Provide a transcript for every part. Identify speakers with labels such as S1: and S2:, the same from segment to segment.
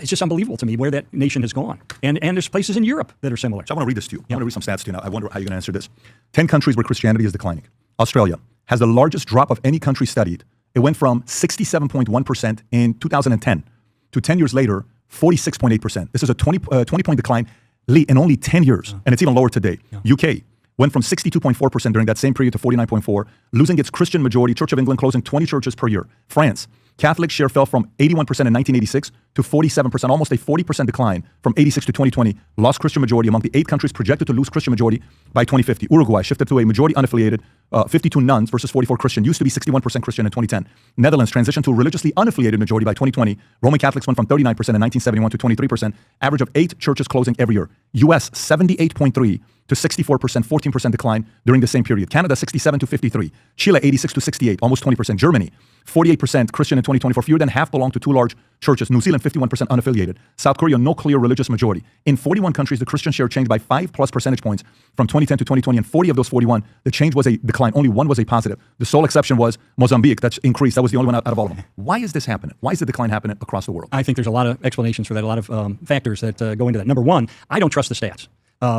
S1: it's just unbelievable to me where that nation has gone. And there's places in Europe that are similar.
S2: So I want to read this to you. I want to read some stats to you now. I wonder how you're going to answer this. 10 countries where Christianity is declining. Australia has the largest drop of any country studied. It went from 67.1% in 2010 to 10 years later, 46.8%. This is a 20-point decline in only 10 years, and it's even lower today. UK went from 62.4% during that same period to 49.4%, losing its Christian majority. Church of England closing 20 churches per year. France, Catholic share fell from 81% in 1986 to 47%, almost a 40% decline from 86 to 2020. Lost Christian majority among the 8 countries projected to lose Christian majority by 2050. Uruguay shifted to a majority unaffiliated, 52 nuns versus 44 Christian. Used to be 61% Christian in 2010. Netherlands transitioned to a religiously unaffiliated majority by 2020. Roman Catholics went from 39% in 1971 to 23%. Average of 8 churches closing every year. US 78.3 to 64%, 14% decline during the same period. Canada 67 to 53. Chile 86 to 68, almost 20%. Germany 48% Christian in 2024. Fewer than half belong to 2 large churches. New Zealand 51% unaffiliated. South Korea no clear religious majority. In 41 countries, the Christian share changed by 5+ percentage points from 2010 to 2020. And 40 of those 41, the change was a decline. Only 1 was a positive. The sole exception was Mozambique. That's increased. That was the only one out of all of them. Why is this happening? Why is the decline happening across the world?
S1: I think there's a lot of explanations for that, a lot of factors that go into that. Number one, I don't trust the stats.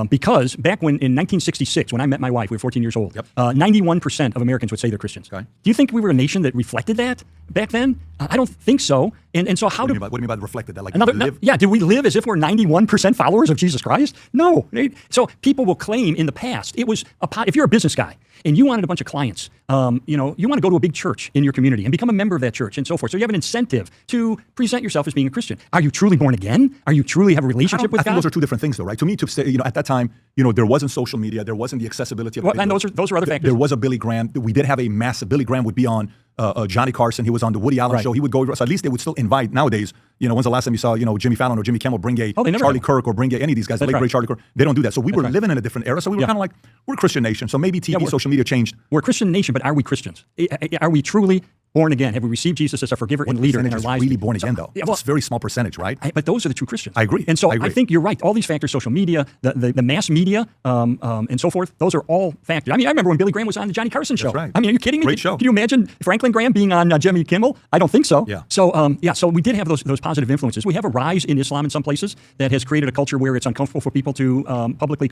S1: Because back when in 1966, when I met my wife, we were 14 years old, 91% of Americans would say they're Christians. Okay. Do you think we were a nation that reflected that back then? I don't think so. And so how
S2: what do you mean by reflected that? Like
S1: did we live as if we're 91% followers of Jesus Christ? No. So people will claim in the past, it was if you're a business guy and you wanted a bunch of clients, you want to go to a big church in your community and become a member of that church and so forth. So you have an incentive to present yourself as being a Christian. Are you truly born again? Are you truly have a relationship with God?
S2: I think those are 2 different things though, right? To me, to say, at that time, there wasn't social media, there wasn't the accessibility of
S1: and those are other factors.
S2: There was a Billy Graham. We did have a massive, Billy Graham would be on Johnny Carson. He was on the Woody Allen show. He would go, so at least they would still invite. Nowadays, when's the last time you saw, Jimmy Fallon or Jimmy Kimmel bring Charlie Kirk or bring any of these guys, the late great Charlie Kirk? They don't do that. So we were living in a different era. So we were kind of like, we're a Christian nation. So maybe TV, social media changed.
S1: We're a Christian nation, but are we Christians? Are we truly born again? Have we received Jesus as our forgiver and leader in our lives?
S2: Really born again, though. It's a very small percentage, right?
S1: But those are the true Christians.
S2: I agree.
S1: And so I think you're right. All these factors, social media, the mass media, and so forth, those are all factors. I mean, I remember when Billy Graham was on the Johnny Carson show.
S2: That's right.
S1: I mean, are you kidding me?
S2: Great show.
S1: Can you imagine Franklin Graham being on Jimmy Kimmel? I don't think so.
S2: Yeah.
S1: So we did have those positive influences. We have a rise in Islam in some places that has created a culture where it's uncomfortable for people to publicly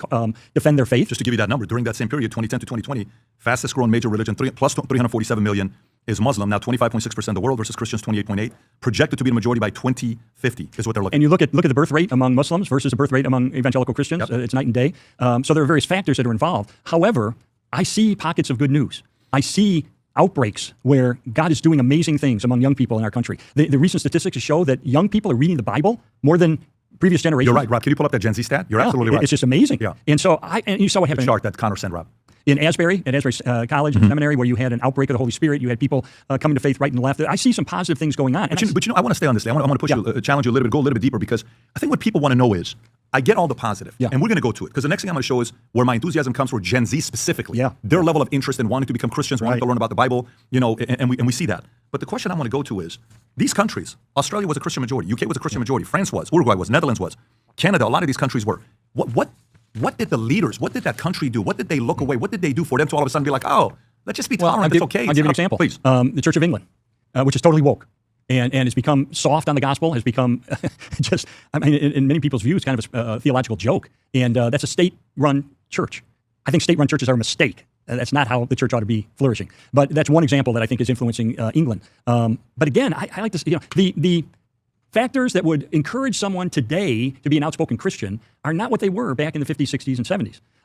S1: defend their faith.
S2: Just to give you that number, during that same period, 2010 to 2020, fastest growing major religion, plus 347 million, is Muslim. Now 25.6% of the world versus Christians 28.8%. Projected to be the majority by 2050 is what they're looking.
S1: And you look at the birth rate among Muslims versus the birth rate among evangelical Christians. It's night and day. So there are various factors that are involved. However, I see pockets of good news. I see outbreaks where God is doing amazing things among young people in our country. The recent statistics show that young people are reading the Bible more than previous generations.
S2: You're right, Rob. Can you pull up that Gen Z stat? You're absolutely right.
S1: It's just amazing.
S2: Yeah.
S1: And so and you saw what happened.
S2: The chart that Connor sent, Rob.
S1: In Asbury, at Asbury College and Seminary, where you had an outbreak of the Holy Spirit, you had people coming to faith right and left. I see some positive things going on.
S2: But I want to stay on this. I want to push you, challenge you a little bit, go a little bit deeper, because I think what people want to know is, I get all the positive, and we're going to go to it, because the next thing I'm going to show is where my enthusiasm comes for Gen Z specifically. Their level of interest in wanting to become Christians, wanting to learn about the Bible, and we see that. But the question I want to go to is, these countries, Australia was a Christian majority, UK was a Christian majority, France was, Uruguay was, Netherlands was, Canada, a lot of these countries were. What did the leaders, what did that country do? What did they look away? What did they do for them to all of a sudden be like, oh, let's just be tolerant, it's okay.
S1: I'll give you an example.
S2: Please.
S1: The Church of England, which is totally woke. And has become soft on the gospel, has become just, in many people's views, kind of a theological joke. And that's a state-run church. I think state-run churches are a mistake. That's not how the church ought to be flourishing. But that's one example that I think is influencing England. But again, I like to see, the factors that would encourage someone today to be an outspoken Christian are not what they were back in the 50s, 60s, and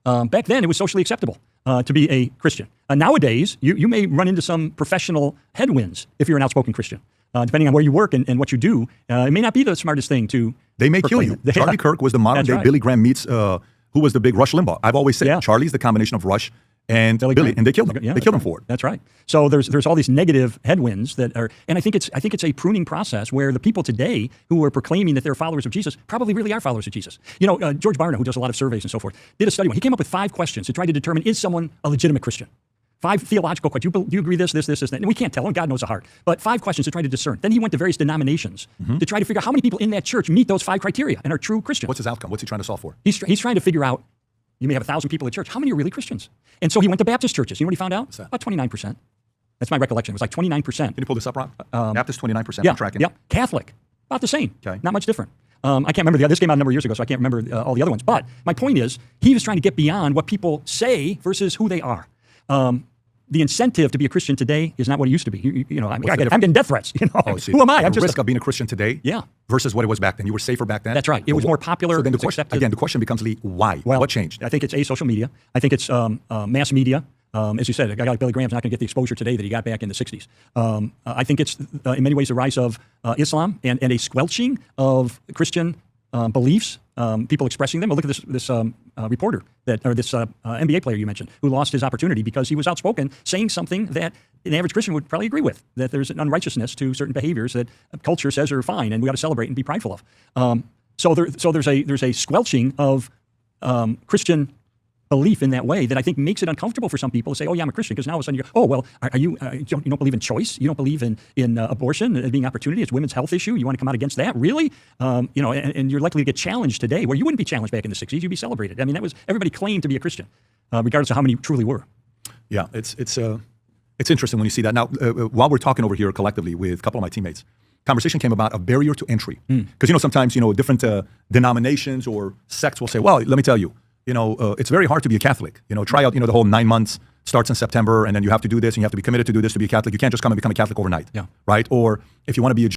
S1: 70s. Back then, it was socially acceptable to be a Christian. Nowadays, you may run into some professional headwinds if you're an outspoken Christian. Depending on where you work and what you do, it may not be the smartest thing to.
S2: They may kill you. Charlie Kirk was the modern day Billy Graham meets who was the big Rush Limbaugh. I've always said Charlie's the combination of Rush and Billy, and they killed him. They killed him for it.
S1: That's right. So there's all these negative headwinds that are, and I think it's a pruning process where the people today who are proclaiming that they're followers of Jesus probably really are followers of Jesus. George Barna, who does a lot of surveys and so forth, did a study. He came up with 5 questions to try to determine, is someone a legitimate Christian? 5 theological questions. Do you agree this, that? And we can't tell him. God knows the heart. But 5 questions to try to discern. Then he went to various denominations to try to figure out how many people in that church meet those 5 criteria and are true Christians.
S2: What's his outcome? What's he trying to solve for?
S1: He's trying to figure out, you may have 1,000 people at church. How many are really Christians? And so he went to Baptist churches. You know what he found out? About 29%. That's my recollection. It was like 29%.
S2: Can you pull this up, Rob? Baptist, 29%.
S1: Yeah,
S2: I'm tracking.
S1: Yep. Catholic, About the same.
S2: Okay.
S1: Not much different. I can't remember this came out a number of years ago, so I can't remember all the other ones. But my point is, he was trying to get beyond what people say versus who they are. The incentive to be a Christian today is not what it used to be. I'm getting death threats. Who am I? I'm
S2: the
S1: just
S2: risk of being a Christian today versus what it was back then. You were safer back then?
S1: That's right. It was more popular.
S2: So then the
S1: accepted.
S2: question becomes, Lee, why?
S1: Well,
S2: what changed?
S1: I think it's social media. I think it's mass media. As you said, a guy like Billy Graham's not going to get the exposure today that he got back in the 60s. I think it's, in many ways, the rise of Islam and a squelching of Christian beliefs, people expressing them. Well, look at this reporter, this NBA player you mentioned, who lost his opportunity because he was outspoken, saying something that an average Christian would probably agree with, that there's an unrighteousness to certain behaviors that culture says are fine and we got to celebrate and be prideful of. So there's a squelching of Christian belief in that way that I think makes it uncomfortable for some people to say, oh yeah, I'm a Christian, because now all of a sudden you're, oh well, you don't believe in choice? You don't believe in abortion as being opportunity? It's a women's health issue? You want to come out against that? Really? And you're likely to get challenged today, where you wouldn't be challenged back in the 60s. You'd be celebrated. I mean, everybody claimed to be a Christian, regardless of how many truly were.
S2: Yeah, it's interesting when you see that. Now, while we're talking over here collectively with a couple of my teammates, conversation came about a barrier to entry. Because, sometimes, different denominations or sects will say, well, let me tell you, it's very hard to be a Catholic. Try out, the whole 9 months starts in September, and then you have to do this, and you have to be committed to do this to be a Catholic. You can't just come and become a Catholic overnight.
S1: Yeah.
S2: Right? Or if you want to be a